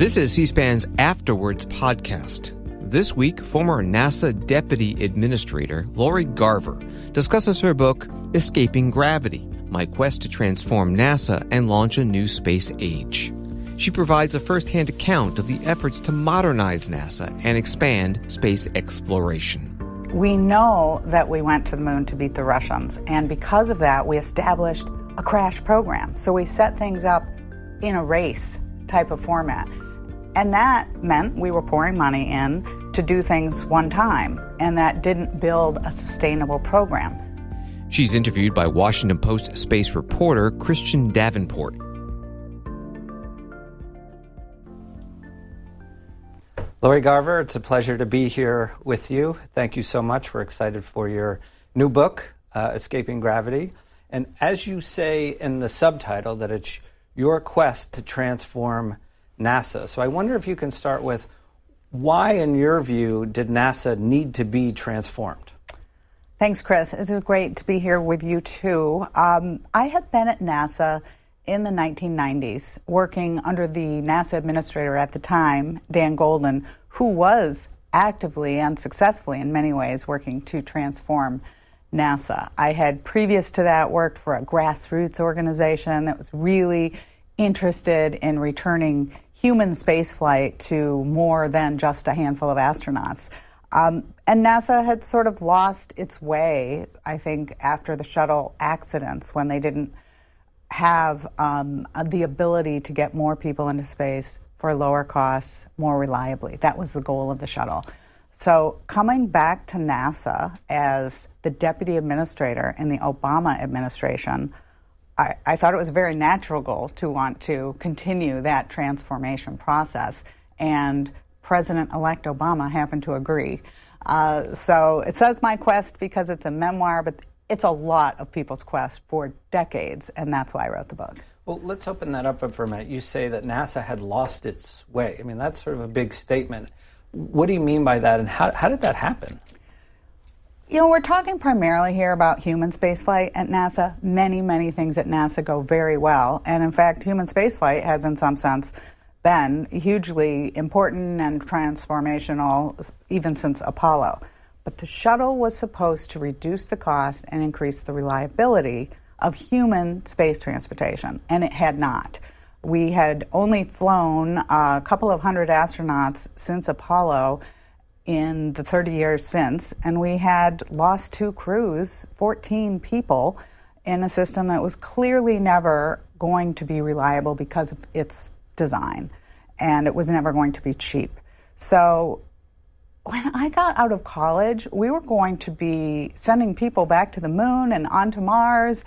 This is C-SPAN's Afterwards podcast. This week, former NASA Deputy Administrator Lori Garver discusses her book, Escaping Gravity, My Quest to Transform NASA and Launch a New Space Age. She provides a first-hand account of the efforts to modernize NASA and expand space exploration. We know that we went to the moon to beat the Russians, and because of that, we established a crash program. So we set things up in a race type of format. And that meant we were pouring money in to do things one time, and that didn't build a sustainable program. She's interviewed by Washington Post space reporter Christian Davenport. Lori Garver, it's a pleasure to be here with you. Thank you so much. We're excited for your new book, Escaping Gravity. And as you say in the subtitle, that it's your quest to transform NASA. So I wonder if you can start with why, in your view, did NASA need to be transformed? Thanks, Chris. It's great to be here with you, too. I had been at NASA in the 1990s, working under the NASA administrator at the time, Dan Golden, who was actively and successfully, in many ways, working to transform NASA. I had, previous to that, worked for a grassroots organization that was really interested in returning human spaceflight to more than just a handful of astronauts. And NASA had sort of lost its way, I think, after the shuttle accidents, when they didn't have the ability to get more people into space for lower costs, more reliably. That was the goal of the shuttle. So coming back to NASA as the deputy administrator in the Obama administration, I thought it was a very natural goal to want to continue that transformation process, and President-elect Obama happened to agree. So it says my quest because it's a memoir, but it's a lot of people's quest for decades, and that's why I wrote the book. Well, let's open that up for a minute. You say that NASA had lost its way. I mean, that's sort of a big statement. What do you mean by that, and how did that happen? You know, we're talking primarily here about human spaceflight at NASA. Many, many things at NASA go very well. And in fact, human spaceflight has, in some sense, been hugely important and transformational even since Apollo. But the shuttle was supposed to reduce the cost and increase the reliability of human space transportation, and it had not. We had only flown a couple of hundred astronauts since Apollo in the 30 years since, and we had lost 2 crews, 14 people, in a system that was clearly never going to be reliable because of its design, and it was never going to be cheap. So when I got out of college, we were going to be sending people back to the moon and onto Mars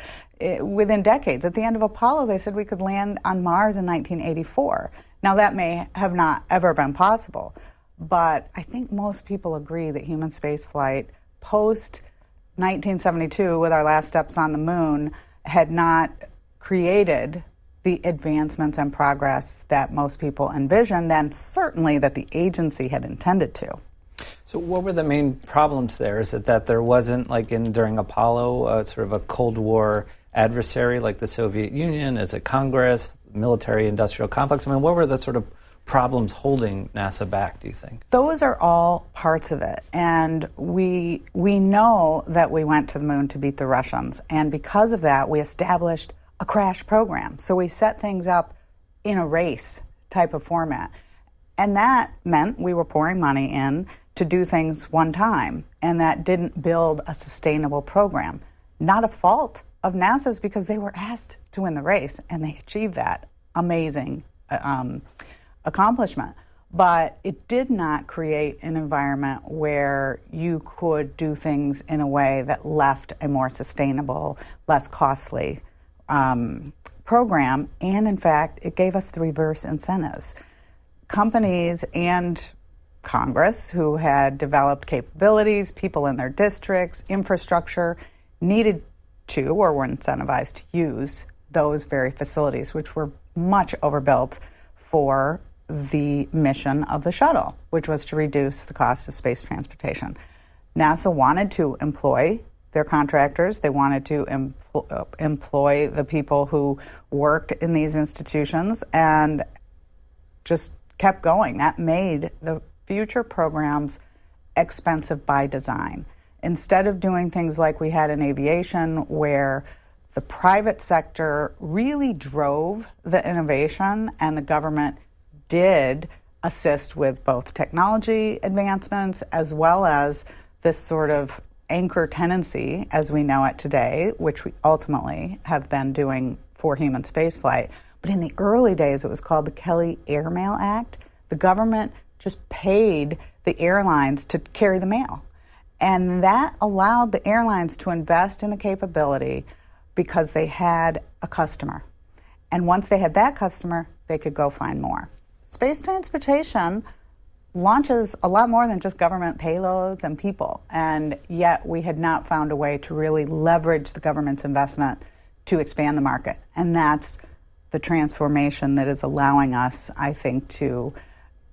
within decades. At the end of Apollo, they said we could land on Mars in 1984. Now, that may have not ever been possible, but I think most people agree that human spaceflight post-1972, with our last steps on the moon, had not created the advancements and progress that most people envisioned, and certainly that the agency had intended to. So what were the main problems there? Is it that there wasn't, like during Apollo, sort of a Cold War adversary like the Soviet Union? Is it Congress, military-industrial complex? I mean, what were the sort of problems holding NASA back, do you think? Those are all parts of it. And we know that we went to the moon to beat the Russians. And because of that, we established a crash program. So we set things up in a race type of format. And that meant we were pouring money in to do things one time. And that didn't build a sustainable program. Not a fault of NASA's, because they were asked to win the race, and they achieved that amazing accomplishment. But it did not create an environment where you could do things in a way that left a more sustainable, less costly program. And in fact, it gave us the reverse incentives. Companies and Congress, who had developed capabilities, people in their districts, infrastructure, needed to or were incentivized to use those very facilities, which were much overbuilt for the mission of the shuttle, which was to reduce the cost of space transportation. NASA wanted to employ their contractors. They wanted to employ the people who worked in these institutions, and just kept going. That made the future programs expensive by design. Instead of doing things like we had in aviation, where the private sector really drove the innovation and the government did assist with both technology advancements as well as this sort of anchor tenancy as we know it today, which we ultimately have been doing for human spaceflight. But in the early days, it was called the Kelly Airmail Act. The government just paid the airlines to carry the mail. And that allowed the airlines to invest in the capability because they had a customer. And once they had that customer, they could go find more. Space transportation launches a lot more than just government payloads and people. And yet we had not found a way to really leverage the government's investment to expand the market. And that's the transformation that is allowing us, I think, to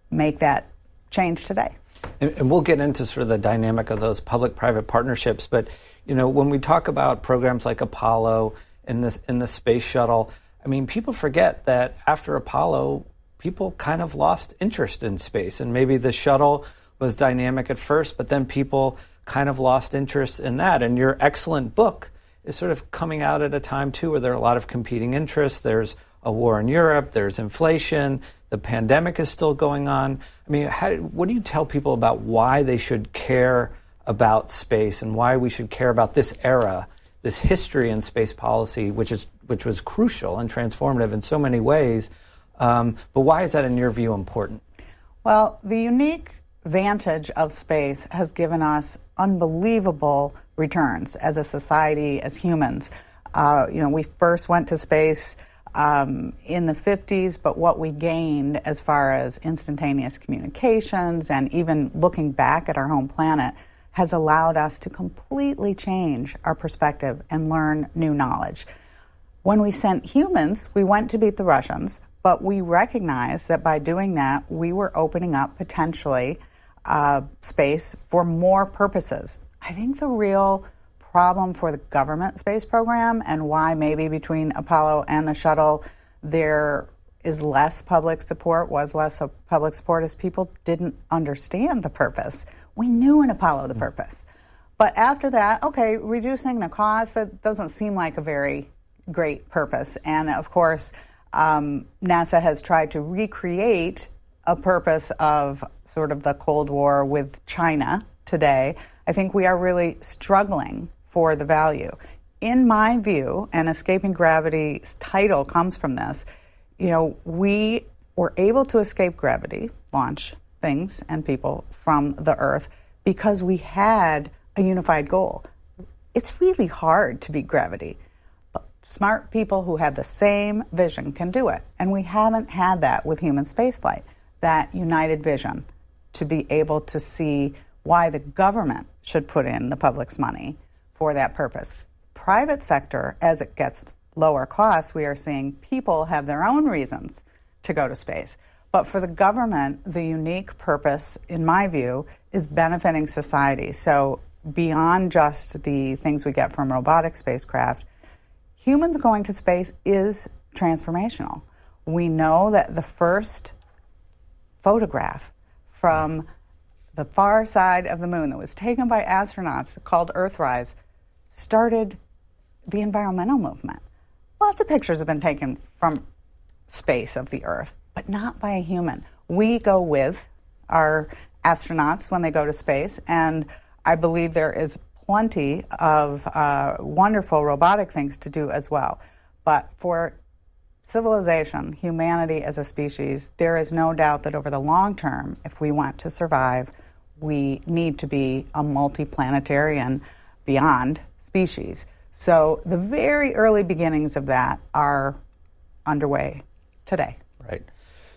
make that change today. And we'll get into sort of the dynamic of those public-private partnerships. But, you know, when we talk about programs like Apollo and the space shuttle, I mean, people forget that after Apollo, people kind of lost interest in space. And maybe the shuttle was dynamic at first, but then people kind of lost interest in that. And your excellent book is sort of coming out at a time, too, where there are a lot of competing interests. There's a war in Europe, there's inflation, the pandemic is still going on. I mean, what do you tell people about why they should care about space and why we should care about this era, this history in space policy, which was crucial and transformative in so many ways? But why is that, in your view, important? Well, the unique vantage of space has given us unbelievable returns as a society, as humans. We first went to space in the 50s, but what we gained as far as instantaneous communications and even looking back at our home planet has allowed us to completely change our perspective and learn new knowledge. When we sent humans, we went to beat the Russians, but we recognized that by doing that, we were opening up potentially space for more purposes. I think the real problem for the government space program and why maybe between Apollo and the shuttle there is less public support, was less public support, is people didn't understand the purpose. We knew in Apollo the purpose. But after that, okay, reducing the cost, that doesn't seem like a very great purpose. And of course, NASA has tried to recreate a purpose of sort of the Cold War with China today. I think we are really struggling for the value. In my view, and Escaping Gravity's title comes from this, we were able to escape gravity, launch things and people from the Earth because we had a unified goal. It's really hard to beat gravity. But smart people who have the same vision can do it. And we haven't had that with human spaceflight, that united vision to be able to see why the government should put in the public's money for that purpose. Private sector, as it gets lower costs, we are seeing people have their own reasons to go to space. But for the government, the unique purpose, in my view, is benefiting society. So beyond just the things we get from robotic spacecraft, humans going to space is transformational. We know that the first photograph from the far side of the moon that was taken by astronauts called Earthrise started the environmental movement. Lots of pictures have been taken from space of the Earth, but not by a human. We go with our astronauts when they go to space, and I believe there is plenty of wonderful robotic things to do as well. But for civilization, humanity as a species, there is no doubt that over the long term, if we want to survive, we need to be a multi-planetary and beyond species. So the very early beginnings of that are underway today. Right.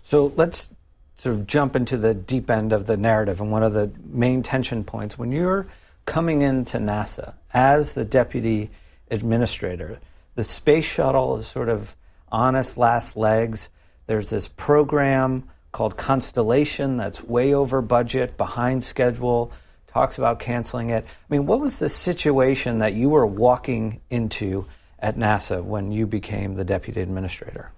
So let's sort of jump into the deep end of the narrative and one of the main tension points. When you're coming into NASA as the deputy administrator, the space shuttle is sort of on its last legs. There's this program called Constellation that's way over budget, behind schedule, talks about canceling it. I mean, what was the situation that you were walking into at NASA when you became the deputy administrator?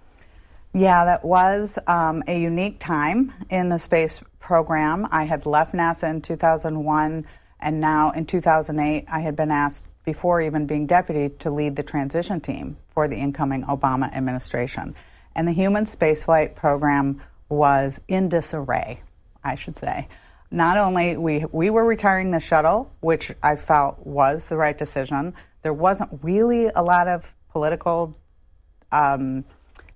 Yeah, that was a unique time in the space program. I had left NASA in 2001, and now in 2008, I had been asked, before even being deputy, to lead the transition team for the incoming Obama administration. And the human spaceflight program was in disarray, I should say. Not only we were retiring the shuttle, which I felt was the right decision. There wasn't really a lot of political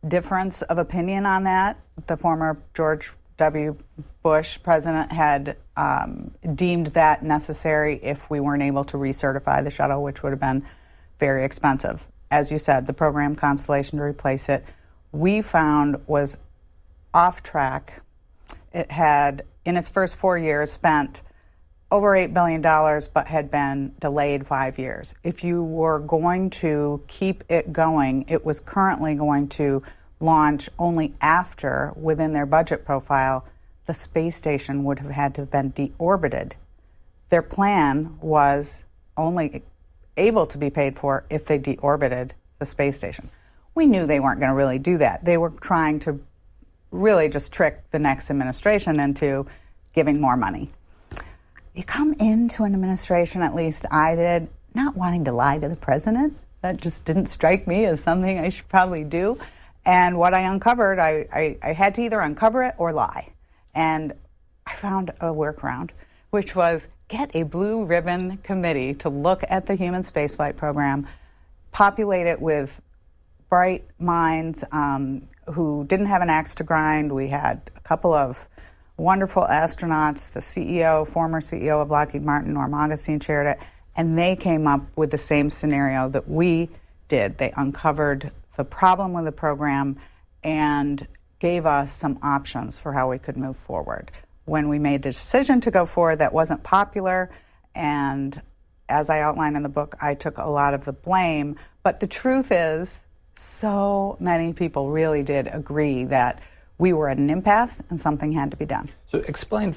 difference of opinion on that. The former George W. Bush president had deemed that necessary if we weren't able to recertify the shuttle, which would have been very expensive. As you said, the program constellation to replace it, we found was off track. It had, in its first 4 years, spent over $8 billion, but had been delayed 5 years. If you were going to keep it going, it was currently going to launch only after, within their budget profile, the space station would have had to have been deorbited. Their plan was only able to be paid for if they deorbited the space station. We knew they weren't going to really do that. They were trying to really just trick the next administration into giving more money. You come into an administration, at least I did, not wanting to lie to the president. That just didn't strike me as something I should probably do. And what I uncovered, I had to either uncover it or lie. And I found a workaround, which was get a blue ribbon committee to look at the human spaceflight program, populate it with bright minds who didn't have an axe to grind. We had a couple of wonderful astronauts, the CEO, former CEO of Lockheed Martin, Norm Augustine, chaired it, and they came up with the same scenario that we did. They uncovered the problem with the program and gave us some options for how we could move forward. When we made the decision to go forward, that wasn't popular, and as I outline in the book, I took a lot of the blame. But the truth is, so many people really did agree that we were at an impasse and something had to be done. So explain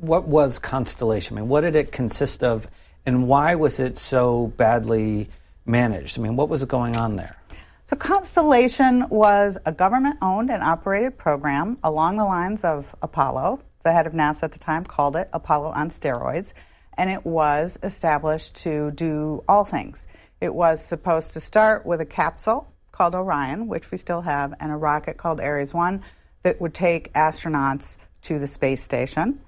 what was Constellation? I mean, what did it consist of, and why was it so badly managed? I mean, what was going on there? So Constellation was a government-owned and operated program along the lines of Apollo. The head of NASA at the time called it Apollo on steroids, and it was established to do all things. It was supposed to start with a capsule called Orion, which we still have, and a rocket called Ares 1 that would take astronauts to the space station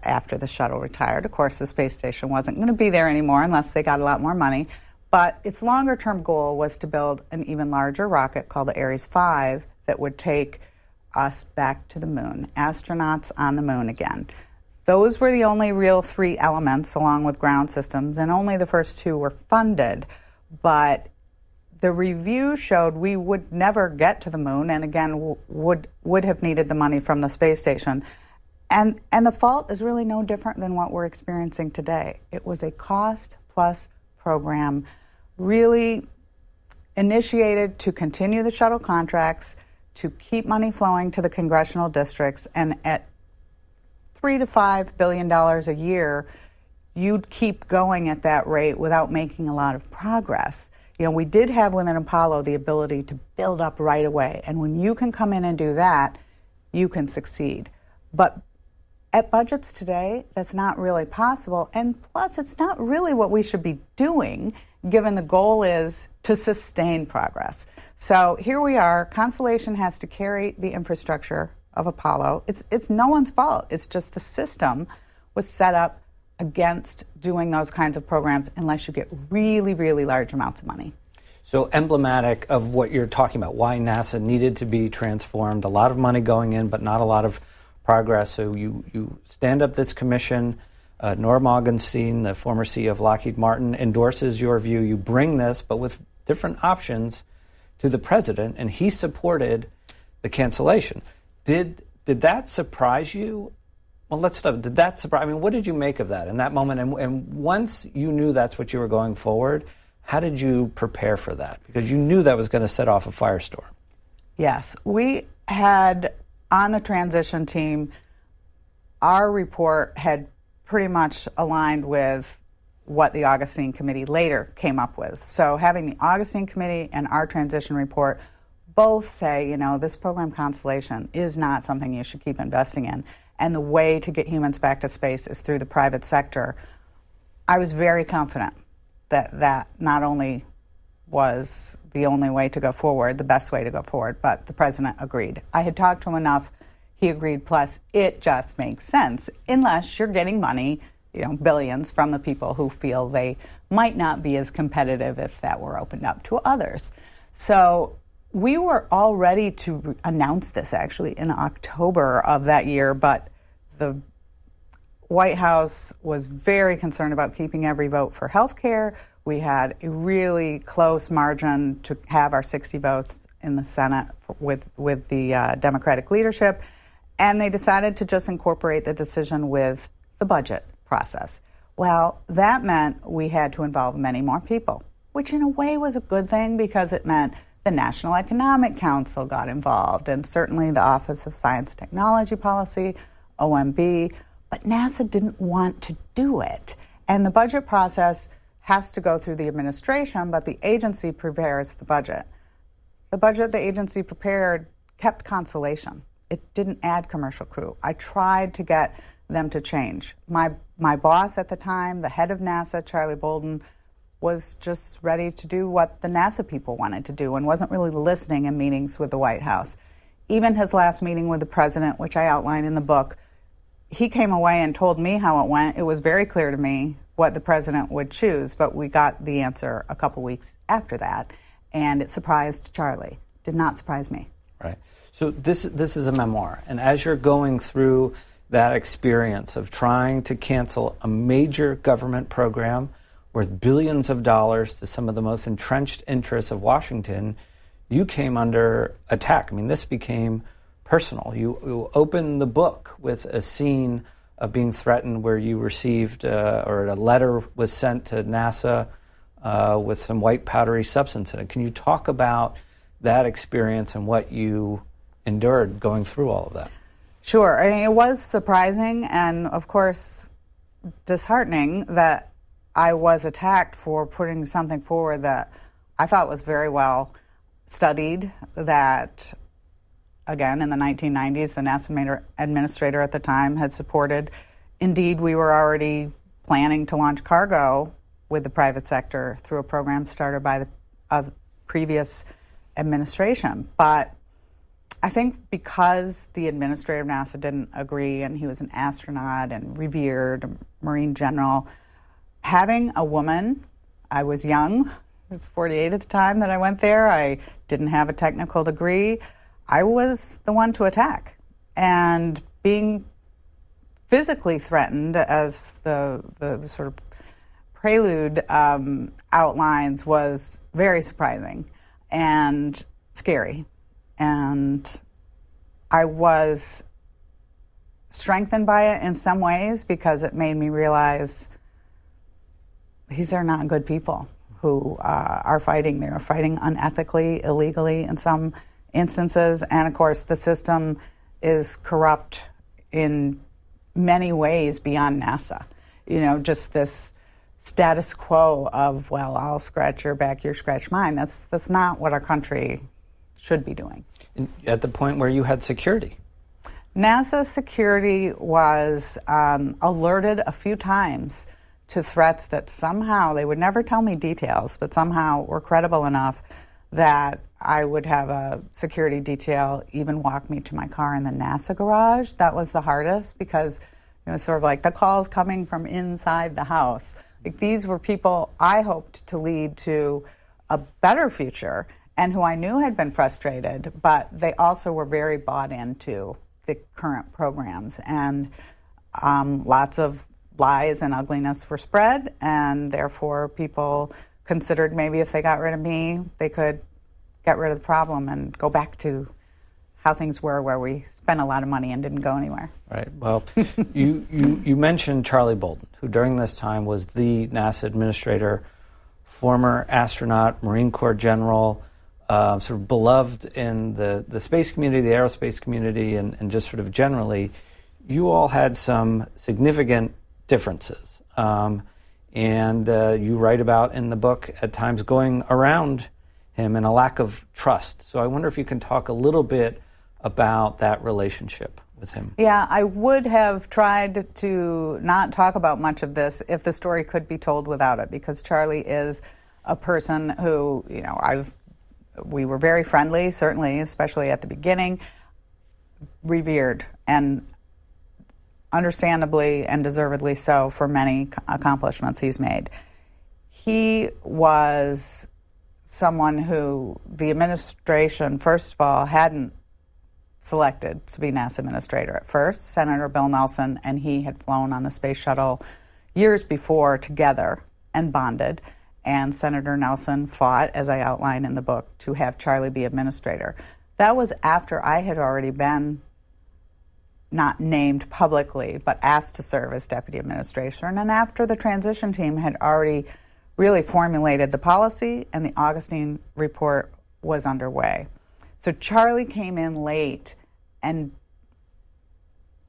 after the shuttle retired. Of course, the space station wasn't going to be there anymore unless they got a lot more money. But its longer-term goal was to build an even larger rocket called the Ares 5 that would take us back to the moon, astronauts on the moon again. Those were the only real three elements, along with ground systems, and only the first two were funded. But the review showed we would never get to the moon, and again would have needed the money from the space station. And the fault is really no different than what we're experiencing today. It was a cost-plus program, really initiated to continue the shuttle contracts, to keep money flowing to the congressional districts, and at $3 to $5 billion a year, you'd keep going at that rate without making a lot of progress. You know, we did have within Apollo the ability to build up right away, and when you can come in and do that, you can succeed. But at budgets today, that's not really possible, and plus it's not really what we should be doing, given the goal is to sustain progress. So here we are, Constellation has to carry the infrastructure of Apollo. It's no one's fault, it's just the system was set up against doing those kinds of programs unless you get really, really large amounts of money. So emblematic of what you're talking about, why NASA needed to be transformed, a lot of money going in, but not a lot of progress. So you stand up this commission, Norm Augustine, the former CEO of Lockheed Martin, endorses your view. You bring this, but with different options, to the president, and he supported the cancellation. Did that surprise you? Well, let's stop. Did that surprise? I mean, what did you make of that in that moment? And once you knew that's what you were going forward, how did you prepare for that? Because you knew that was going to set off a firestorm. Yes, we had on the transition team, our report had pretty much aligned with what the Augustine Committee later came up with. So having the Augustine Committee and our transition report both say, this program Constellation is not something you should keep investing in. And the way to get humans back to space is through the private sector. I was very confident that not only was the only way to go forward, the best way to go forward, but the president agreed. I had talked to him enough, he agreed, plus it just makes sense, unless you're getting money, billions from the people who feel they might not be as competitive if that were opened up to others. So we were all ready to announce this actually in October of that year, but the White House was very concerned about keeping every vote for health care. We had a really close margin to have our 60 votes in the Senate with the Democratic leadership, and they decided to just incorporate the decision with the budget process. Well, that meant we had to involve many more people, which in a way was a good thing because it meant the National Economic Council got involved, and certainly the Office of Science and Technology Policy, OMB, but NASA didn't want to do it. And the budget process has to go through the administration, but the agency prepares the budget. The budget the agency prepared kept Constellation. It didn't add commercial crew. I tried to get them to change. My boss at the time, the head of NASA, Charlie Bolden, was just ready to do what the NASA people wanted to do and wasn't really listening in meetings with the White House. Even his last meeting with the president, which I outline in the book, he came away and told me how it went. It was very clear to me what the president would choose, but we got the answer a couple weeks after that, and it surprised Charlie. Did not surprise me. Right. So this is a memoir, and as you're going through that experience of trying to cancel a major government program worth billions of dollars to some of the most entrenched interests of Washington, you came under attack. I mean, this became personal. You opened the book with a scene of being threatened where you received, or a letter was sent to NASA with some white powdery substance in it. Can you talk about that experience and what you endured going through all of that? Sure. I mean, it was surprising and, of course, disheartening that I was attacked for putting something forward that I thought was very well studied, that, again, in the 1990s, the NASA administrator at the time had supported. Indeed, we were already planning to launch cargo with the private sector through a program started by the previous administration. But I think because the administrator of NASA didn't agree, and he was an astronaut and revered, a Marine general, having a woman, I was young, 48 at the time that I went there, I didn't have a technical degree, I was the one to attack. And being physically threatened, as the sort of prelude outlines, was very surprising and scary. And I was strengthened by it in some ways because it made me realize these are not good people who are fighting. They're fighting unethically, illegally in some instances. And of course, the system is corrupt in many ways beyond NASA. Just this status quo of, well, I'll scratch your back, you scratch mine. That's not what our country should be doing. At the point where you had security? NASA security was alerted a few times to threats that somehow, they would never tell me details, but somehow were credible enough that I would have a security detail even walk me to my car in the NASA garage. That was the hardest because it was sort of like the calls coming from inside the house. Like, these were people I hoped to lead to a better future and who I knew had been frustrated, but they also were very bought into the current programs. And lots of lies and ugliness were spread, and therefore people considered maybe if they got rid of me, they could get rid of the problem and go back to how things were, where we spent a lot of money and didn't go anywhere. Right. Well, you mentioned Charlie Bolden, who during this time was the NASA administrator, former astronaut, Marine Corps general, sort of beloved in the space community, the aerospace community, and just sort of generally. You all had some significant differences. And you write about in the book at times going around him and a lack of trust. So I wonder if you can talk a little bit about that relationship with him. Yeah, I would have tried to not talk about much of this if the story could be told without it, because Charlie is a person who, we were very friendly, certainly, especially at the beginning, revered, and understandably and deservedly so for many accomplishments he's made. He was someone who the administration, first of all, hadn't selected to be NASA administrator at first. Senator Bill Nelson and he had flown on the space shuttle years before together and bonded. And Senator Nelson fought, as I outline in the book, to have Charlie be administrator. That was after I had already been not named publicly, but asked to serve as deputy administrator, and after the transition team had already really formulated the policy and the Augustine report was underway. So Charlie came in late and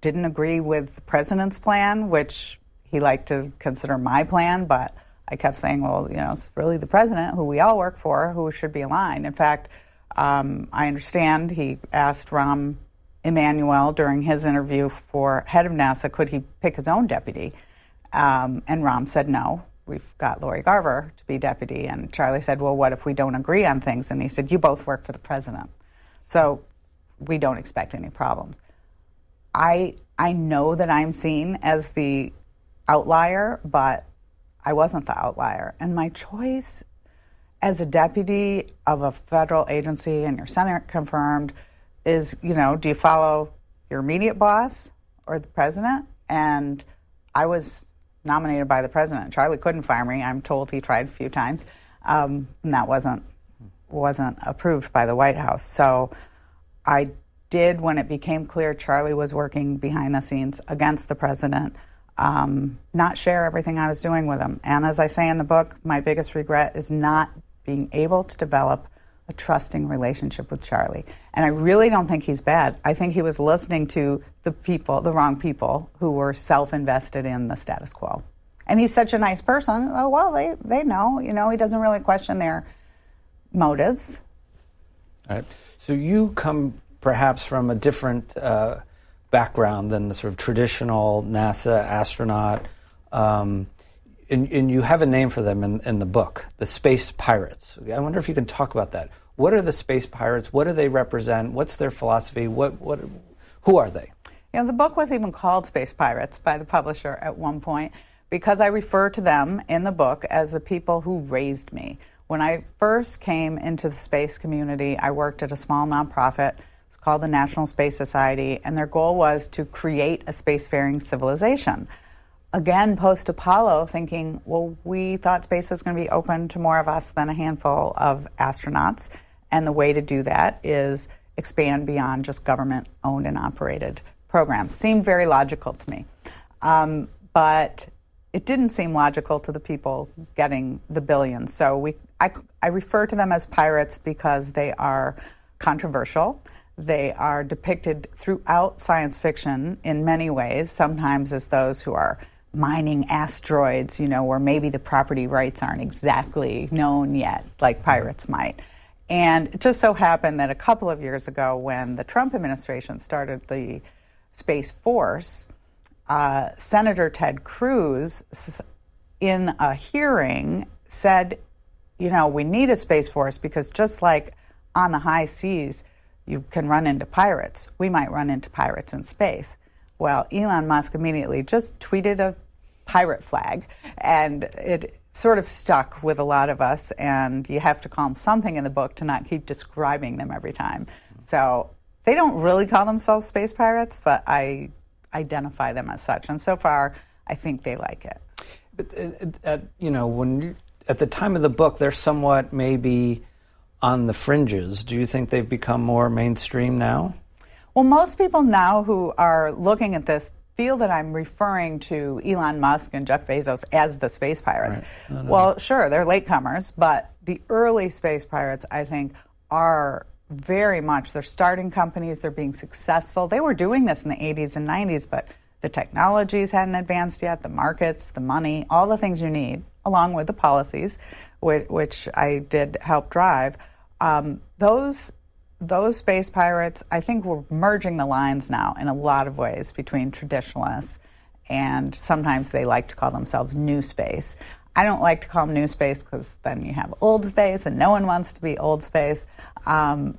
didn't agree with the president's plan, which he liked to consider my plan, but I kept saying, well, it's really the president, who we all work for, who should be aligned. In fact, I understand he asked Rahm Emanuel during his interview for head of NASA, could he pick his own deputy? And Rahm said, no, we've got Lori Garver to be deputy. And Charlie said, well, what if we don't agree on things? And he said, you both work for the president, so we don't expect any problems. I know that I'm seen as the outlier, but I wasn't the outlier. And my choice as a deputy of a federal agency and your Senate confirmed is, do you follow your immediate boss or the president? And I was nominated by the president. Charlie couldn't fire me. I'm told he tried a few times. And that wasn't approved by the White House. So I did, when it became clear Charlie was working behind the scenes against the president, not share everything I was doing with him. And as I say in the book, my biggest regret is not being able to develop a trusting relationship with Charlie. And I really don't think he's bad. I think he was listening to the wrong people who were self-invested in the status quo. And he's such a nice person. Oh, well, they know. He doesn't really question their motives. All right. So you come perhaps from a different background than the sort of traditional NASA astronaut. And you have a name for them in the book, the Space Pirates. I wonder if you can talk about that. What are the Space Pirates? What do they represent? What's their philosophy? Who are they? The book was even called Space Pirates by the publisher at one point because I refer to them in the book as the people who raised me. When I first came into the space community, I worked at a small nonprofit. It's called the National Space Society, and their goal was to create a spacefaring civilization. Again, post-Apollo, thinking, well, we thought space was going to be open to more of us than a handful of astronauts, and the way to do that is expand beyond just government-owned and operated programs. Seemed very logical to me. But it didn't seem logical to the people getting the billions. So I refer to them as pirates because they are controversial. They are depicted throughout science fiction in many ways, sometimes as those who are mining asteroids, where maybe the property rights aren't exactly known yet, like pirates might. And it just so happened that a couple of years ago, when the Trump administration started the Space Force, Senator Ted Cruz, in a hearing, said, we need a Space Force because just like on the high seas, you can run into pirates. We might run into pirates in space. Well, Elon Musk immediately just tweeted a pirate flag, and it sort of stuck with a lot of us, and you have to call them something in the book to not keep describing them every time. So they don't really call themselves space pirates, but I identify them as such, and so far I think they like it. But at the time of the book, they're somewhat maybe on the fringes. Do you think they've become more mainstream now? Well, most people now who are looking at this feel that I'm referring to Elon Musk and Jeff Bezos as the space pirates. Right. Well, sure, they're latecomers, but the early space pirates, I think, are very much, they're starting companies, they're being successful. They were doing this in the 80s and 90s, but the technologies hadn't advanced yet, the markets, the money, all the things you need, along with the policies, which I did help drive, Those space pirates, I think we're merging the lines now in a lot of ways between traditionalists and sometimes they like to call themselves new space. I don't like to call them new space because then you have old space and no one wants to be old space.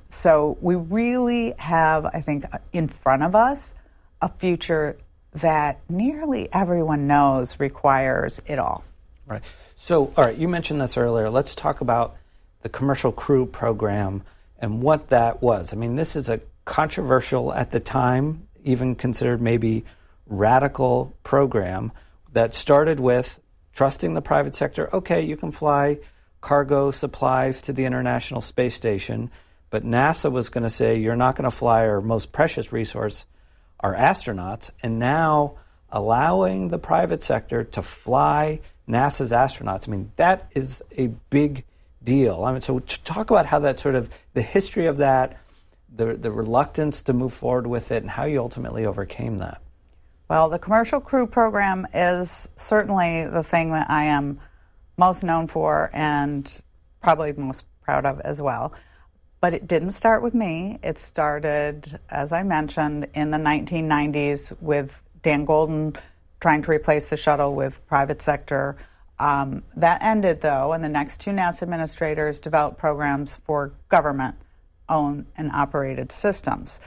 So we really have, I think, in front of us a future that nearly everyone knows requires it all. Right. So, all right, you mentioned this earlier. Let's talk about the Commercial Crew Program and what that was. I mean, this is a controversial, at the time, even considered maybe radical program that started with trusting the private sector. Okay, you can fly cargo supplies to the International Space Station, but NASA was going to say, you're not going to fly our most precious resource, our astronauts, and now allowing the private sector to fly NASA's astronauts. I mean, that is a big deal. I mean, so to talk about how that sort of, the history of that, the reluctance to move forward with it, and how you ultimately overcame that. Well, the Commercial Crew Program is certainly the thing that I am most known for and probably most proud of as well. But it didn't start with me. It started, as I mentioned, in the 1990s with Dan Golden trying to replace the shuttle with private sector. That ended, though, and the next two NASA administrators developed programs for government-owned and operated systems.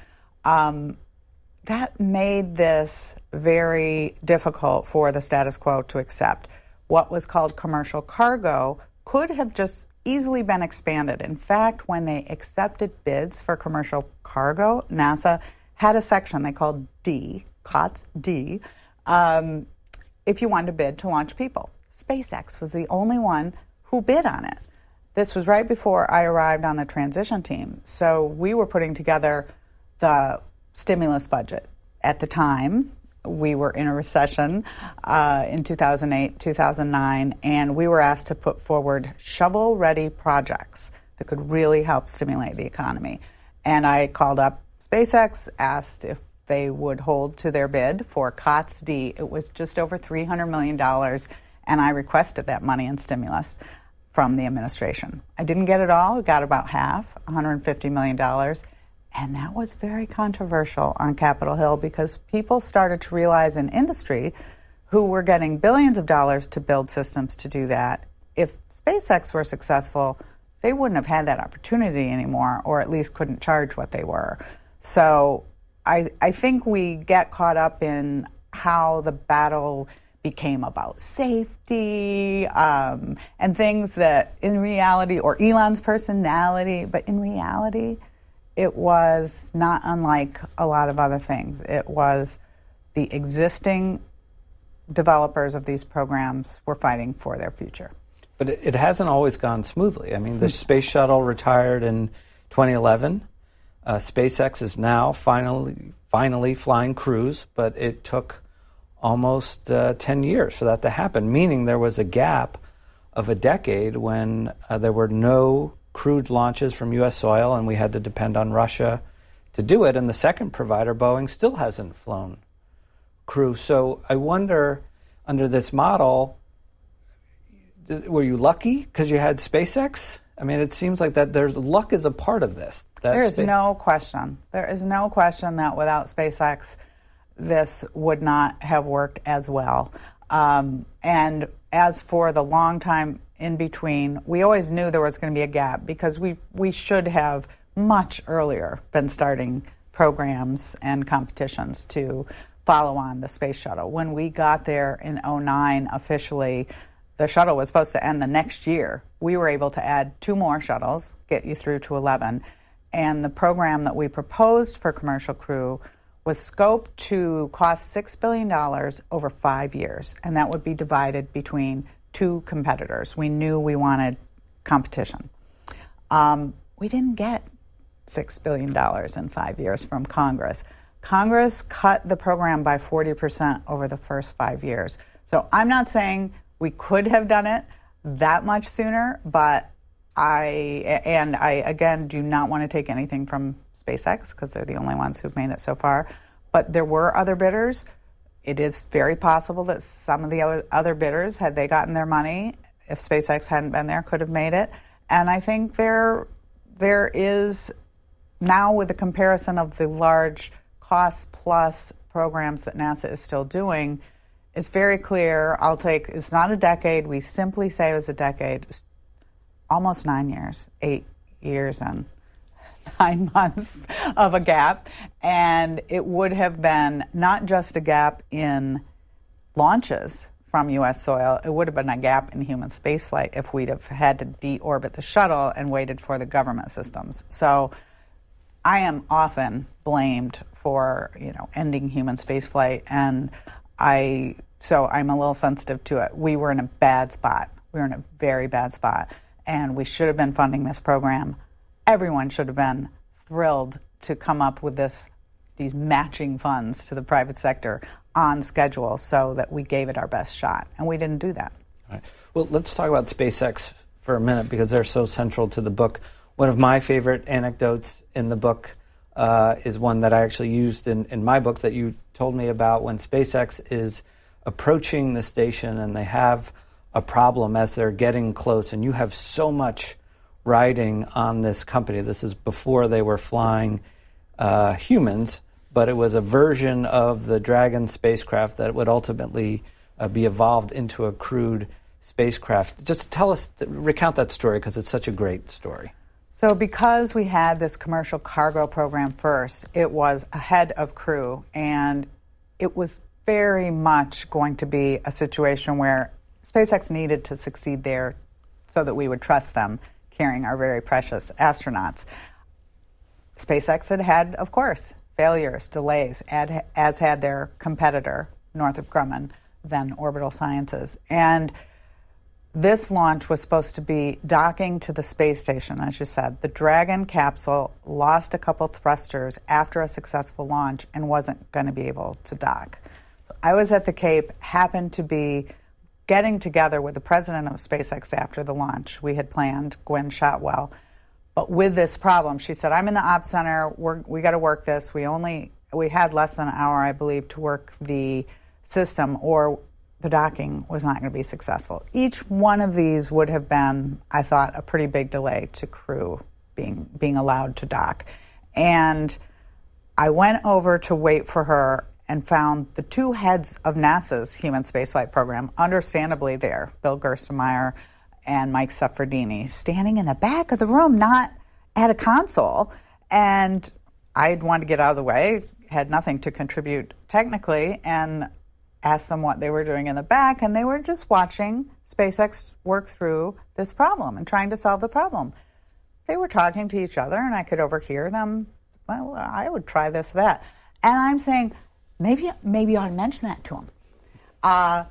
That made this very difficult for the status quo to accept. What was called commercial cargo could have just easily been expanded. In fact, when they accepted bids for commercial cargo, NASA had a section they called D, COTS D, if you wanted to bid to launch people. SpaceX was the only one who bid on it. This was right before I arrived on the transition team. So we were putting together the stimulus budget. At the time, we were in a recession in 2008, 2009, and we were asked to put forward shovel-ready projects that could really help stimulate the economy. And I called up SpaceX, asked if they would hold to their bid for COTS D. It was just over $300 million, and I requested that money in stimulus from the administration. I didn't get it all. I got about half, $150 million. And that was very controversial on Capitol Hill because people started to realize in industry who were getting billions of dollars to build systems to do that. If SpaceX were successful, they wouldn't have had that opportunity anymore, or at least couldn't charge what they were. So I think we get caught up in how the battle became about safety and things that in reality, or Elon's personality, but in reality, it was not unlike a lot of other things. It was the existing developers of these programs were fighting for their future. But it hasn't always gone smoothly. I mean, the Space Shuttle retired in 2011. SpaceX is now finally flying crews, but it took almost 10 years for that to happen, meaning there was a gap of a decade when there were no crewed launches from U.S. soil, and we had to depend on Russia to do it. And the second provider, Boeing, still hasn't flown crew. So I wonder, under this model, were you lucky because you had SpaceX? I mean, it seems like that there's luck is a part of this. There is no question. There is no question that without SpaceX, this would not have worked as well. And as for the long time in between, we always knew there was going to be a gap because we should have much earlier been starting programs and competitions to follow on the space shuttle. When we got there in 2009 officially, the shuttle was supposed to end the next year. We were able to add 2 more shuttles, get you through to 11. And the program that we proposed for Commercial Crew was scoped to cost $6 billion over 5 years. And that would be divided between 2 competitors. We knew we wanted competition. We didn't get $6 billion in 5 years from Congress. Congress cut the program by 40% over the first 5 years. So I'm not saying we could have done it that much sooner, but I again do not want to take anything from SpaceX because they're the only ones who've made it so far. But there were other bidders. It is very possible that some of the other bidders, had they gotten their money, if SpaceX hadn't been there, could have made it. And I think they're there is now, with the comparison of the large cost-plus programs that NASA is still doing, it's very clear. It's not a decade. We simply say it was a decade. Almost 9 years, 8 years and 9 months of a gap. And it would have been not just a gap in launches from U.S. soil, it would have been a gap in human spaceflight if we'd have had to deorbit the shuttle and waited for the government systems. So I am often blamed for, ending human spaceflight, and so I'm a little sensitive to it. We were in a bad spot. We were in a very bad spot, and we should have been funding this program. Everyone should have been thrilled to come up with these matching funds to the private sector on schedule so that we gave it our best shot, and we didn't do that. All right. Well, let's talk about SpaceX for a minute because they're so central to the book. One of my favorite anecdotes in the book is one that I actually used in my book that you told me about when SpaceX is approaching the station and they have a problem as they're getting close, and you have so much riding on this company. This is before they were flying humans, but it was a version of the Dragon spacecraft that would ultimately be evolved into a crewed spacecraft. Just recount that story because it's such a great story. So because we had this commercial cargo program first, it was ahead of crew, and it was very much going to be a situation where SpaceX needed to succeed there so that we would trust them carrying our very precious astronauts. SpaceX had, of course, failures, delays, as had their competitor, Northrop Grumman, then Orbital Sciences. And this launch was supposed to be docking to the space station, as you said. The Dragon capsule lost a couple thrusters after a successful launch and wasn't going to be able to dock. So I was at the Cape, happened to be getting together with the president of SpaceX after the launch. We had planned, Gwen Shotwell. But with this problem, she said, I'm in the ops center, we got to work this. We had less than an hour, I believe, to work the system, or the docking was not going to be successful. Each one of these would have been, I thought, a pretty big delay to crew being allowed to dock. And I went over to wait for her and found the two heads of NASA's human spaceflight program, understandably there, Bill Gerstenmaier and Mike Suffredini, standing in the back of the room, not at a console. And I wanted to get out of the way, had nothing to contribute technically, and asked them what they were doing in the back, and they were just watching SpaceX work through this problem and trying to solve the problem. They were talking to each other, and I could overhear them, well, I would try this, that. And I'm saying, maybe you ought to mention that to them.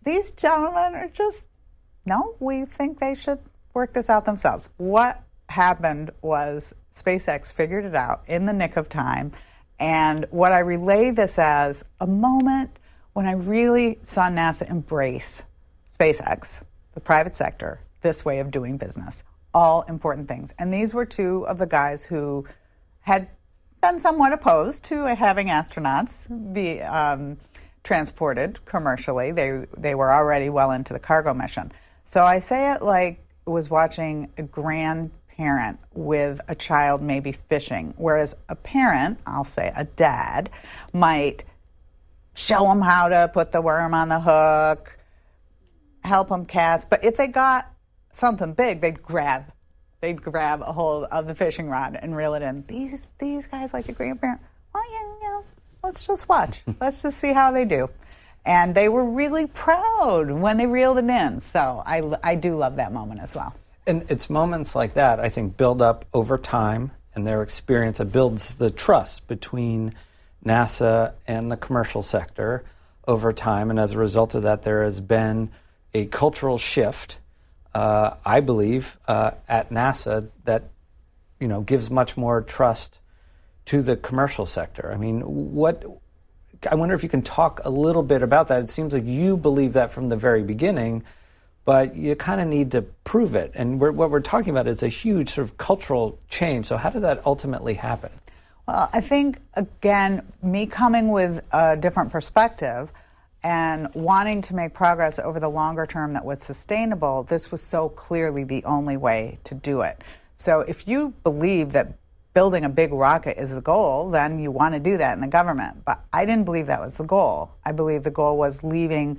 These gentlemen are just, no, we think they should work this out themselves. What happened was SpaceX figured it out in the nick of time, and what I relay this as a moment when I really saw NASA embrace SpaceX, the private sector, this way of doing business, all important things. And these were two of the guys who had been somewhat opposed to having astronauts be transported commercially. They were already well into the cargo mission. So I say it like it was watching a grandparent with a child maybe fishing, whereas a parent, I'll say a dad, might show them how to put the worm on the hook, help them cast. But if they got something big, they'd grab a hold of the fishing rod and reel it in. These guys, like a grandparent, well, yeah, let's just watch. Let's just see how they do. And they were really proud when they reeled it in. So I do love that moment as well. And it's moments like that, I think, build up over time, and their experience, it builds the trust between NASA and the commercial sector over time. And as a result of that, there has been a cultural shift, I believe, at NASA that, gives much more trust to the commercial sector. I mean, I wonder if you can talk a little bit about that. It seems like you believe that from the very beginning, but you kind of need to prove it. And what we're talking about is a huge sort of cultural change. So how did that ultimately happen? Well, I think, again, me coming with a different perspective and wanting to make progress over the longer term that was sustainable, this was so clearly the only way to do it. So if you believe that building a big rocket is the goal, then you want to do that in the government. But I didn't believe that was the goal. I believe the goal was leaving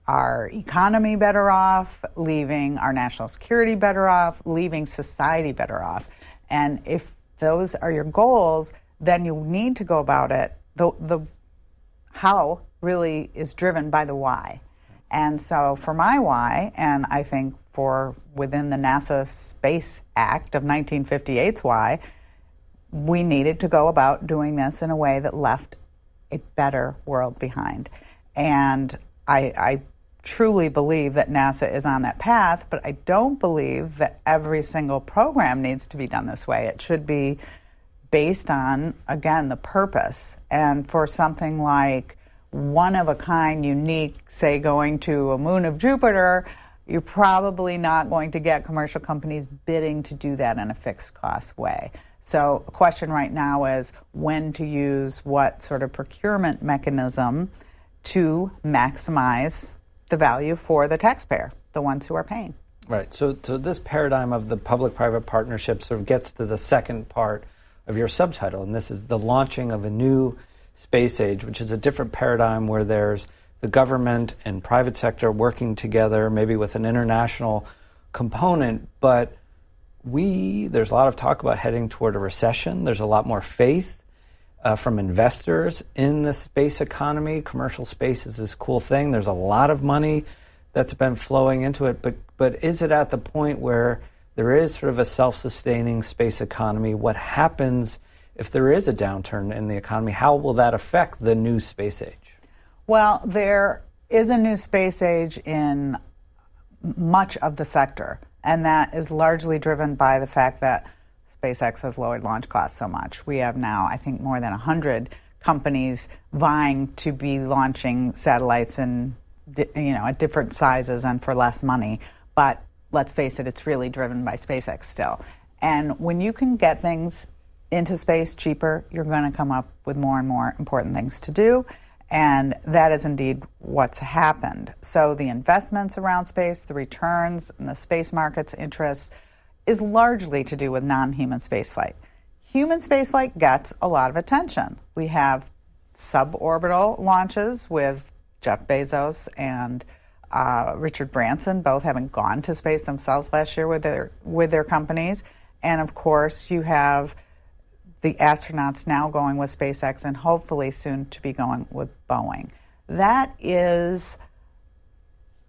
our economy better off, leaving our national security better off, leaving society better off. And if those are your goals, then you need to go about it. The how really is driven by the why. And so for my why, and I think for within the NASA Space Act of 1958's why, we needed to go about doing this in a way that left a better world behind. And I truly believe that NASA is on that path, but I don't believe that every single program needs to be done this way. It should be based on, again, the purpose. And for something like one-of-a-kind, unique, say, going to a moon of Jupiter, you're probably not going to get commercial companies bidding to do that in a fixed-cost way. So the question right now is when to use what sort of procurement mechanism to maximize the value for the taxpayer, the ones who are paying. Right. So this paradigm of the public-private partnership sort of gets to the second part of your subtitle, and this is the launching of a new space age, which is a different paradigm where there's the government and private sector working together, maybe with an international component, but there's a lot of talk about heading toward a recession. There's a lot more faith from investors in the space economy. Commercial space is this cool thing. There's a lot of money that's been flowing into it, but is it at the point where there is sort of a self-sustaining space economy? What happens if there is a downturn in the economy? How will that affect the new space age? Well, there is a new space age in much of the sector, and that is largely driven by the fact that SpaceX has lowered launch costs so much. We have now, I think, more than 100 companies vying to be launching satellites in, at different sizes and for less money. But let's face it, it's really driven by SpaceX still. And when you can get things into space cheaper, you're going to come up with more and more important things to do. And that is indeed what's happened. So the investments around space, the returns, and the space market's interests is largely to do with non-human spaceflight. Human spaceflight gets a lot of attention. We have suborbital launches with Jeff Bezos and Richard Branson, both having gone to space themselves last year with their companies. And of course, you have the astronauts now going with SpaceX and hopefully soon to be going with Boeing. That is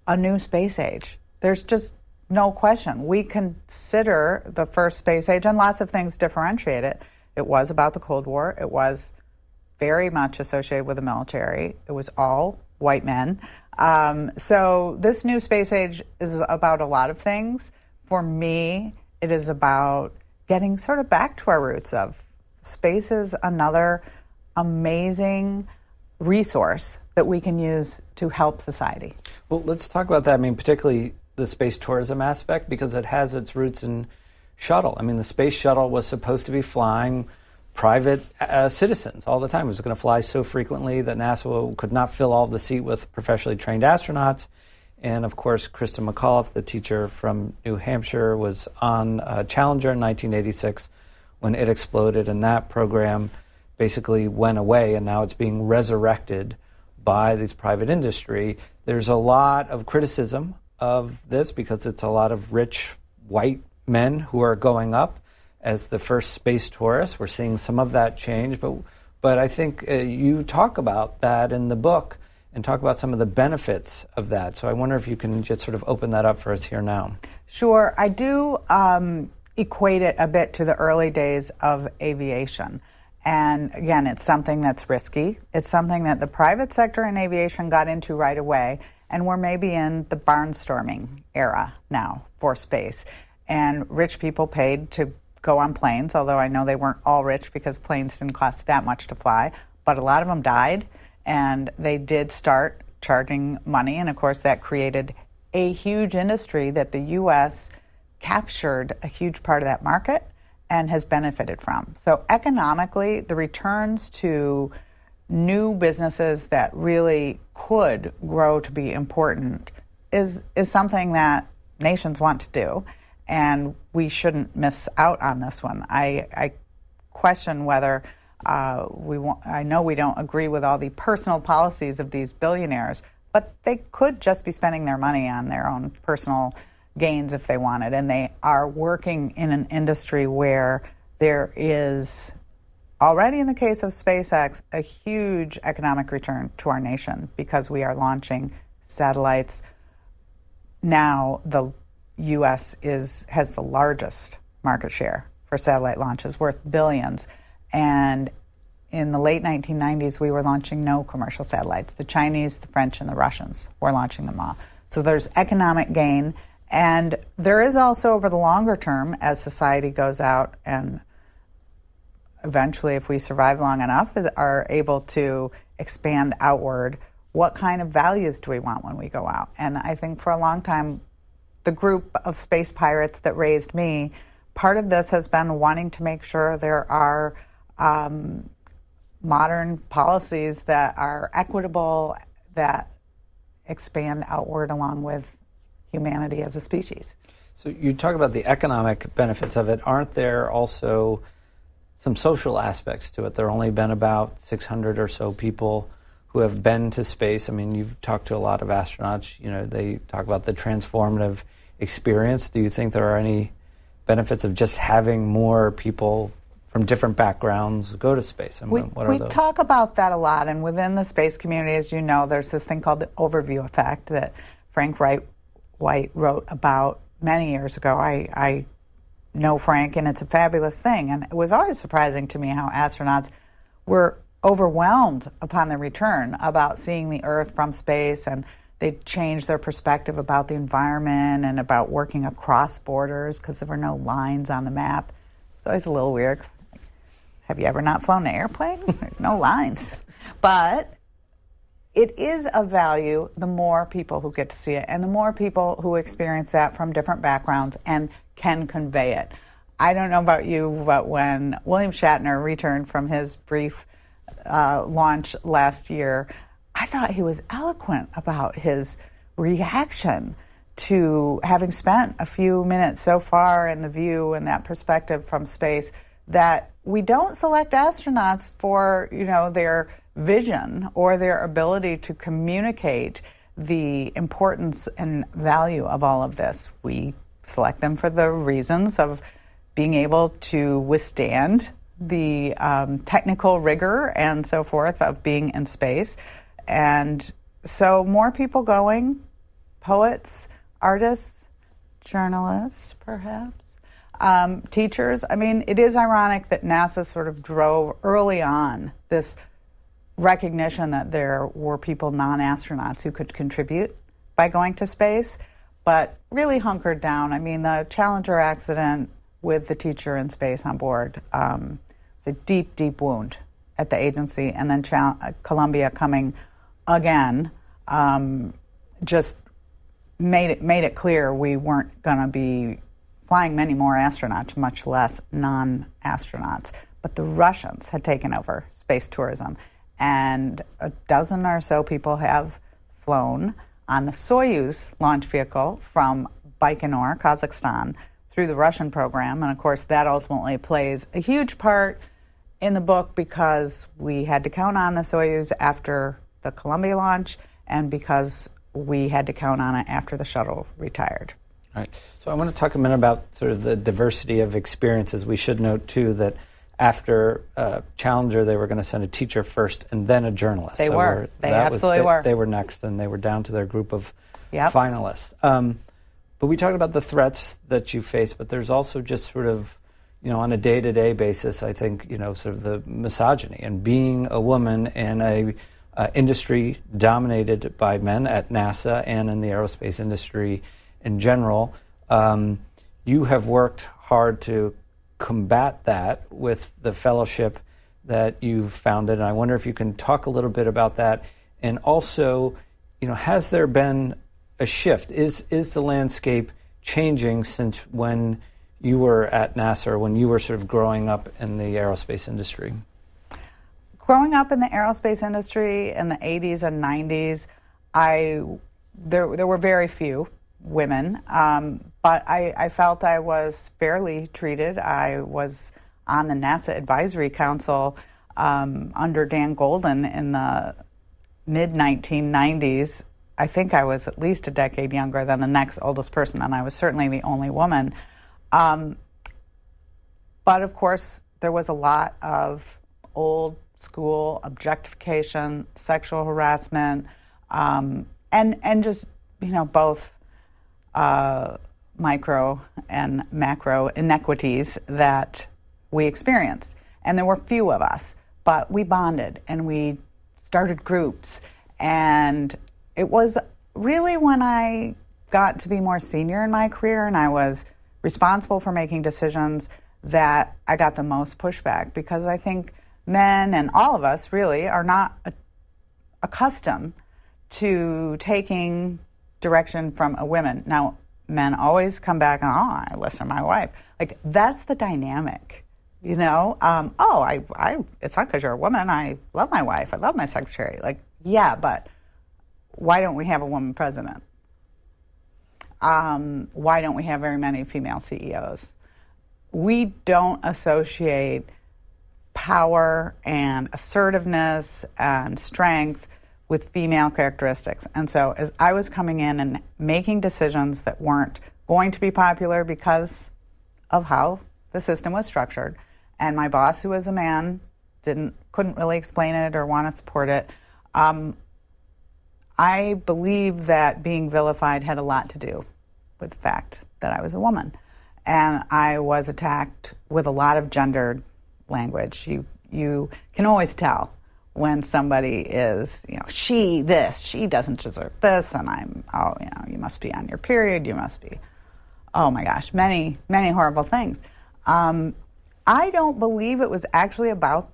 a new space age. There's just no question. We consider the first space age, and lots of things differentiate it. It was about the Cold War. It was very much associated with the military. It was all white men. So this new space age is about a lot of things. For me, it is about getting sort of back to our roots of space is another amazing resource that we can use to help society. Well, let's talk about that. I mean, particularly the space tourism aspect, because it has its roots in shuttle. I mean, the space shuttle was supposed to be flying private citizens all the time. It was going to fly so frequently that NASA could not fill all the seat with professionally trained astronauts. And of course, Krista McAuliffe, the teacher from New Hampshire, was on Challenger in 1986 when it exploded, and that program basically went away, and now it's being resurrected by this private industry. There's a lot of criticism of this because it's a lot of rich white men who are going up as the first space tourists. We're seeing some of that change, but I think you talk about that in the book and talk about some of the benefits of that. So I wonder if you can just sort of open that up for us here now. Sure. I do equate it a bit to the early days of aviation. And again, it's something that's risky. It's something that the private sector in aviation got into right away. And we're maybe in the barnstorming era now for space. And rich people paid to go on planes, although I know they weren't all rich because planes didn't cost that much to fly. But a lot of them died, and they did start charging money. And of course, that created a huge industry that the U.S. captured a huge part of that market and has benefited from. So economically, the returns to new businesses that really could grow to be important is something that nations want to do. and we shouldn't miss out on this one. I question whether I know we don't agree with all the personal policies of these billionaires, but they could just be spending their money on their own personal gains if they wanted, and they are working in an industry where there is already, in the case of SpaceX, a huge economic return to our nation because we are launching satellites. Now the U.S. has the largest market share for satellite launches, worth billions. And in the late 1990s, we were launching no commercial satellites. The Chinese, the French, and the Russians were launching them all. So there's economic gain. And there is also, over the longer term, as society goes out and eventually, if we survive long enough, are able to expand outward, what kind of values do we want when we go out? And I think for a long time, the group of space pirates that raised me, part of this has been wanting to make sure there are modern policies that are equitable, that expand outward along with humanity as a species. So you talk about the economic benefits of it. Aren't there also some social aspects to it? There have only been about 600 or so people who have been to space. I mean, you've talked to a lot of astronauts. You know, they talk about the transformative experience. Do you think there are any benefits of just having more people from different backgrounds go to space? I mean, what are those? We talk about that a lot, and within the space community, as you know, there's this thing called the overview effect that Frank White wrote about many years ago. I know Frank, and it's a fabulous thing. And it was always surprising to me how astronauts were overwhelmed upon their return about seeing the Earth from space, and they changed their perspective about the environment and about working across borders because there were no lines on the map. It's always a little weird. Have you ever not flown an airplane? There's no lines. But it is of value the more people who get to see it and the more people who experience that from different backgrounds and can convey it. I don't know about you, but when William Shatner returned from his brief launch last year, I thought he was eloquent about his reaction to having spent a few minutes so far in the view and that perspective from space, that we don't select astronauts for, their vision or their ability to communicate the importance and value of all of this. We select them for the reasons of being able to withstand the technical rigor and so forth of being in space. And so more people going, poets, artists, journalists, perhaps, teachers. I mean, it is ironic that NASA sort of drove early on this recognition that there were people, non-astronauts, who could contribute by going to space, but really hunkered down. I mean, the Challenger accident with the teacher in space on board was a deep, deep wound at the agency, and then Columbia coming again just made it clear we weren't going to be flying many more astronauts, much less non-astronauts. But the Russians had taken over space tourism, and a dozen or so people have flown on the Soyuz launch vehicle from Baikonur, Kazakhstan, through the Russian program. And of course, that ultimately plays a huge part in the book because we had to count on the Soyuz after the Columbia launch and because we had to count on it after the shuttle retired. All right. So I want to talk a minute about sort of the diversity of experiences. We should note, too, that after Challenger, they were going to send a teacher first and then a journalist. They were. They absolutely were. They were next, and they were down to their group of finalists. But we talked about the threats that you face, but there's also just sort of, on a day-to-day basis, I think, sort of the misogyny and being a woman in a industry dominated by men at NASA and in the aerospace industry in general. You have worked hard to combat that with the fellowship that you've founded, and I wonder if you can talk a little bit about that. And also, has there been a shift? Is the landscape changing since when you were at NASA, or when you were sort of growing up in the aerospace industry? Growing up in the aerospace industry in the 80s and 90s, there were very few women, But I felt I was fairly treated. I was on the NASA Advisory Council under Dan Golden in the mid-1990s. I think I was at least a decade younger than the next oldest person, and I was certainly the only woman. But of course, there was a lot of old school objectification, sexual harassment, and just, both micro and macro inequities that we experienced. And there were few of us, but we bonded and we started groups. And it was really when I got to be more senior in my career and I was responsible for making decisions that I got the most pushback, because I think men and all of us really are not accustomed to taking direction from a woman. Now, men always come back and, I listen to my wife. Like, that's the dynamic, it's not because you're a woman. I love my wife. I love my secretary. Like, yeah, but why don't we have a woman president? Why don't we have very many female CEOs? We don't associate power and assertiveness and strength with female characteristics. And so as I was coming in and making decisions that weren't going to be popular because of how the system was structured, and my boss, who was a man, couldn't really explain it or want to support it, I believe that being vilified had a lot to do with the fact that I was a woman. And I was attacked with a lot of gendered language. You can always tell when somebody is, she this, she doesn't deserve this, and you must be on your period, you must be, oh my gosh, many, many horrible things. I don't believe it was actually about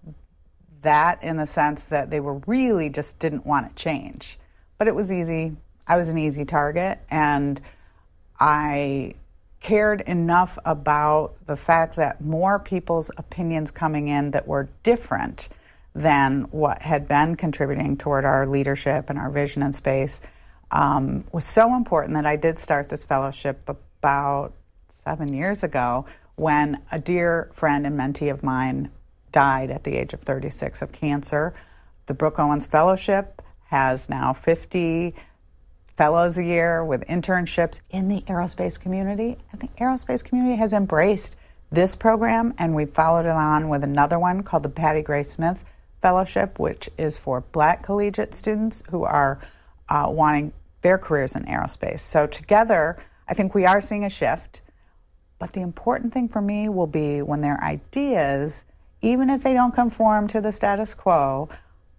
that in the sense that they were really just didn't want to change. But it was easy. I was an easy target, and I cared enough about the fact that more people's opinions coming in that were different than what had been contributing toward our leadership and our vision in space was so important that I did start this fellowship about 7 years ago when a dear friend and mentee of mine died at the age of 36 of cancer. The Brooke Owens Fellowship has now 50 fellows a year with internships in the aerospace community. And the aerospace community has embraced this program, and we've followed it on with another one called the Patty Gray Smith Fellowship, which is for Black collegiate students who are wanting their careers in aerospace. So together, I think we are seeing a shift. But the important thing for me will be when their ideas, even if they don't conform to the status quo,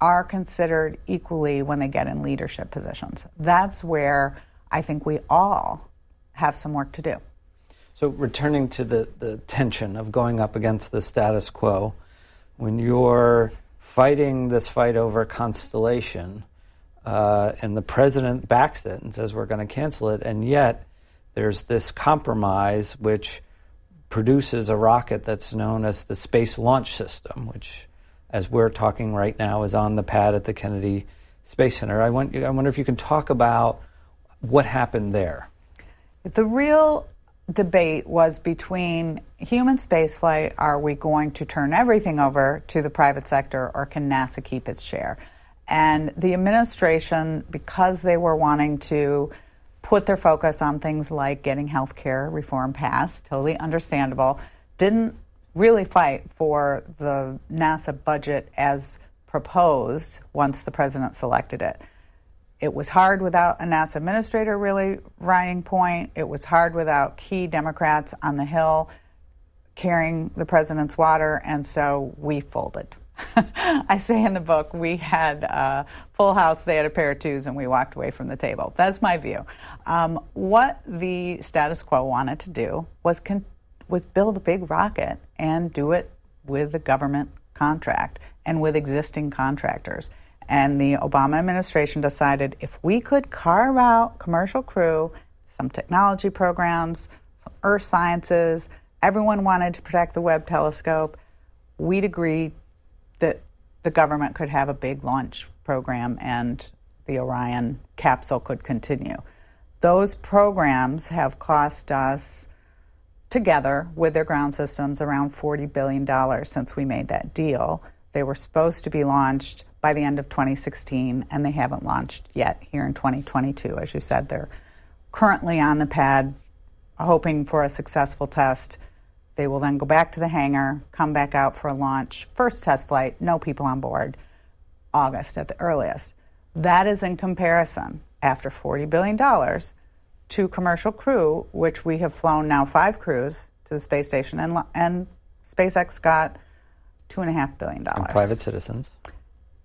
are considered equally when they get in leadership positions. That's where I think we all have some work to do. So returning to the tension of going up against the status quo, when you're fighting this fight over Constellation, and the president backs it and says we're going to cancel it, and yet there's this compromise which produces a rocket that's known as the Space Launch System, which, as we're talking right now, is on the pad at the Kennedy Space Center. I wonder if you can talk about what happened there. The real debate was between human spaceflight, are we going to turn everything over to the private sector, or can NASA keep its share? And the administration, because they were wanting to put their focus on things like getting health care reform passed, totally understandable, didn't really fight for the NASA budget as proposed once the president selected it. It was hard without a NASA administrator really riding point. It was hard without key Democrats on the Hill carrying the president's water, and so we folded. I say in the book, we had a full house, they had a pair of twos, and we walked away from the table. That's my view. What the status quo wanted to do was build a big rocket and do it with a government contract and with existing contractors. And the Obama administration decided if we could carve out commercial crew, some technology programs, some earth sciences, everyone wanted to protect the Webb telescope, we'd agree that the government could have a big launch program and the Orion capsule could continue. Those programs have cost us, together with their ground systems, around $40 billion since we made that deal. They were supposed to be launched by the end of 2016, and they haven't launched yet here in 2022. As you said, they're currently on the pad, hoping for a successful test. They will then go back to the hangar, come back out for a launch, first test flight, no people on board, August at the earliest. That is in comparison, after $40 billion, to Commercial Crew, which we have flown now 5 crews to the space station, and SpaceX got $2.5 billion. And private citizens.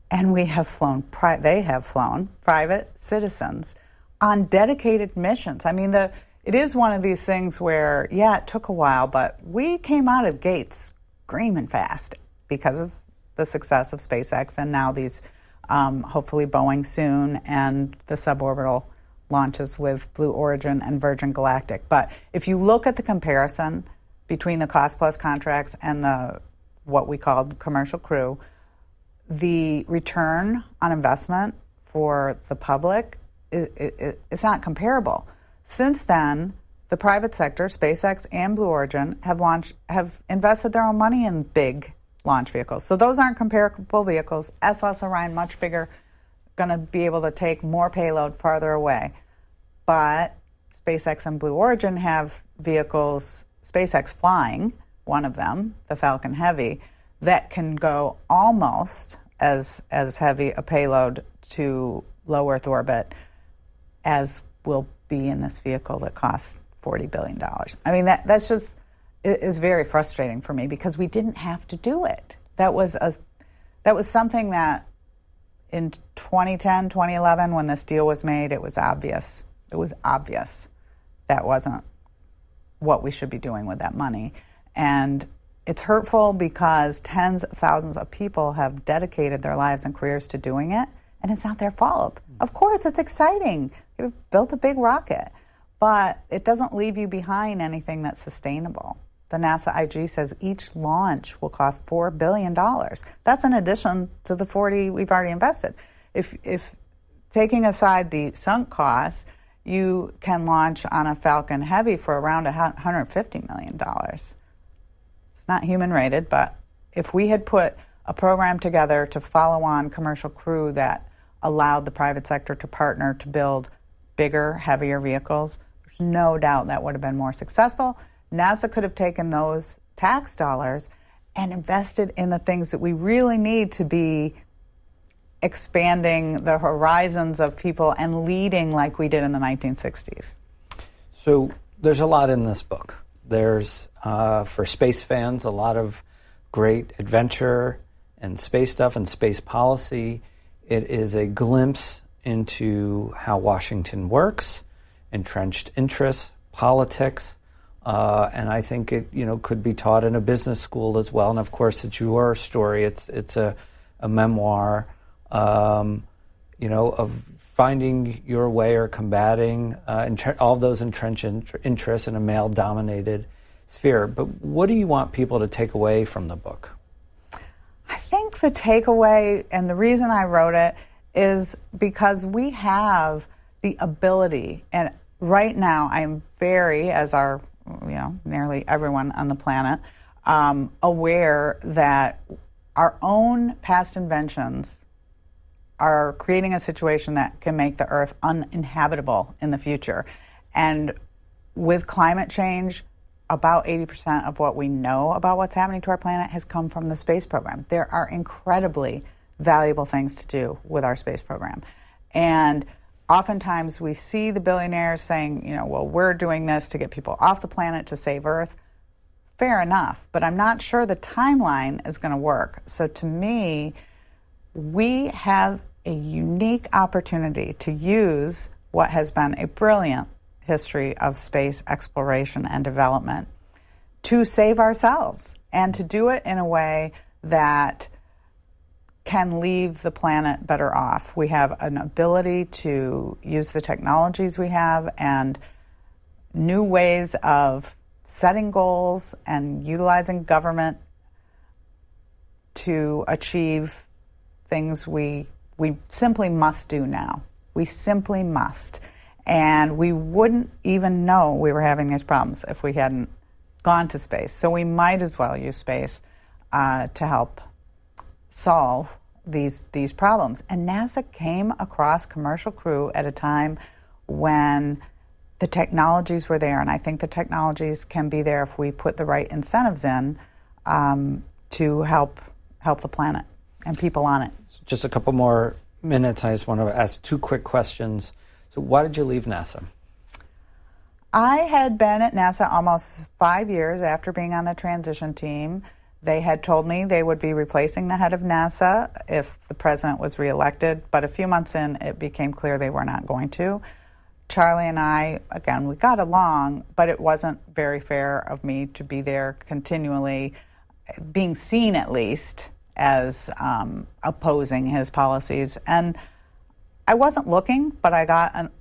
And we have flown, they have flown private citizens on dedicated missions. I mean, it is one of these things where, yeah, it took a while, but we came out of the gates screaming fast because of the success of SpaceX and now these, hopefully Boeing soon, and the suborbital launches with Blue Origin and Virgin Galactic. But if you look at the comparison between the cost-plus contracts and what we called Commercial Crew, the return on investment for the public it's not comparable. Since then, the private sector, SpaceX and Blue Origin, have invested their own money in big launch vehicles. So those aren't comparable vehicles. SLS Orion, much bigger, going to be able to take more payload farther away. But SpaceX and Blue Origin have vehicles, SpaceX flying, one of them, the Falcon Heavy, that can go almost as heavy a payload to low Earth orbit as will be in this vehicle that costs $40 billion. I mean, that's just is very frustrating for me because we didn't have to do it. That was something that in 2010, 2011, when this deal was made, it was obvious. It was obvious that wasn't what we should be doing with that money. And it's hurtful because tens of thousands of people have dedicated their lives and careers to doing it, and it's not their fault. Of course, it's exciting. They've built a big rocket, but it doesn't leave you behind anything that's sustainable. The NASA IG says each launch will cost $4 billion. That's in addition to the 40 we've already invested. If taking aside the sunk costs, you can launch on a Falcon Heavy for around $150 million. It's not human rated, but if we had put a program together to follow on Commercial Crew that allowed the private sector to partner to build bigger, heavier vehicles, there's no doubt that would have been more successful. NASA could have taken those tax dollars and invested in the things that we really need to be expanding the horizons of people and leading like we did in the 1960s. So there's a lot in this book. There's, for space fans, a lot of great adventure and space stuff and space policy. It is a glimpse into how Washington works, entrenched interests, politics, and I think it could be taught in a business school as well. And of course, it's your story. It's a memoir, of finding your way or combating all of those entrenched interests in a male-dominated sphere. But what do you want people to take away from the book? I think the takeaway, and the reason I wrote it, is because we have the ability, and right now I am very, as are nearly everyone on the planet, aware that our own past inventions are creating a situation that can make the Earth uninhabitable in the future. And with climate change, about 80% of what we know about what's happening to our planet has come from the space program. There are incredibly valuable things to do with our space program. And oftentimes we see the billionaires saying, well, we're doing this to get people off the planet to save Earth. Fair enough, but I'm not sure the timeline is going to work. So to me, we have a unique opportunity to use what has been a brilliant history of space exploration and development to save ourselves and to do it in a way that can leave the planet better off. We have an ability to use the technologies we have and new ways of setting goals and utilizing government to achieve things we simply must do now. We simply must. And we wouldn't even know we were having these problems if we hadn't gone to space. So we might as well use space to help solve these problems. And NASA came across Commercial Crew at a time when the technologies were there, and I think the technologies can be there if we put the right incentives in to help the planet and people on it. Just a couple more minutes. I just want to ask two quick questions. So why did you leave NASA? I had been at NASA almost 5 years after being on the transition team. They had told me they would be replacing the head of NASA if the president was reelected, but a few months in, it became clear they were not going to. Charlie and I, again, we got along, but it wasn't very fair of me to be there continually, being seen at least as opposing his policies. And I wasn't looking, but I got a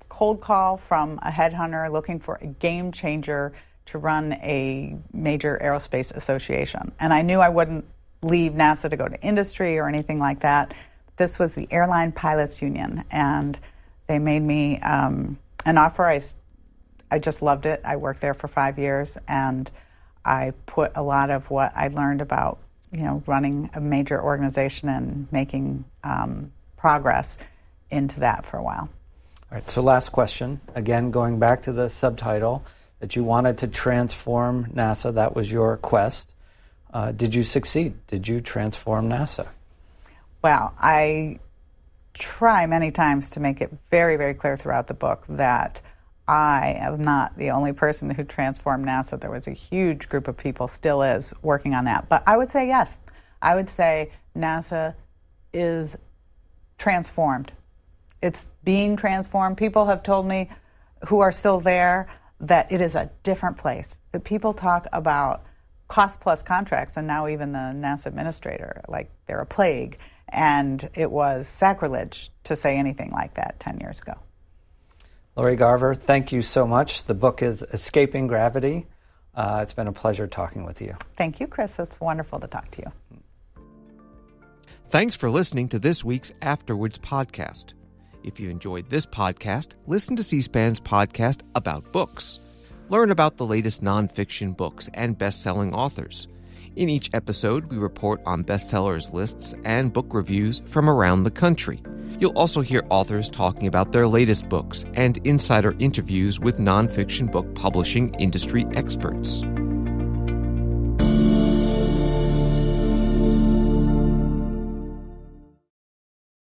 cold call from a headhunter looking for a game changer to run a major aerospace association. And I knew I wouldn't leave NASA to go to industry or anything like that. This was the Airline Pilots Union, and they made me an offer. I just loved it. I worked there for 5 years, and I put a lot of what I learned about, running a major organization and making progress into that for a while. All right, so last question. Again, going back to the subtitle, that you wanted to transform NASA. That was your quest. Did you succeed? Did you transform NASA? Well, I try many times to make it very, very clear throughout the book that I am not the only person who transformed NASA. There was a huge group of people, still is, working on that. But I would say yes. I would say NASA is transformed. It's being transformed. People have told me, who are still there, that it is a different place. That people talk about cost-plus contracts, and now even the NASA administrator, like they're a plague. And it was sacrilege to say anything like that 10 years ago. Lori Garver, thank you so much. The book is Escaping Gravity. It's been a pleasure talking with you. Thank you, Chris. It's wonderful to talk to you. Thanks for listening to this week's Afterwards podcast. If you enjoyed this podcast, listen to C-SPAN's podcast about books. Learn about the latest nonfiction books and best-selling authors. In each episode, we report on bestsellers lists and book reviews from around the country. You'll also hear authors talking about their latest books and insider interviews with nonfiction book publishing industry experts.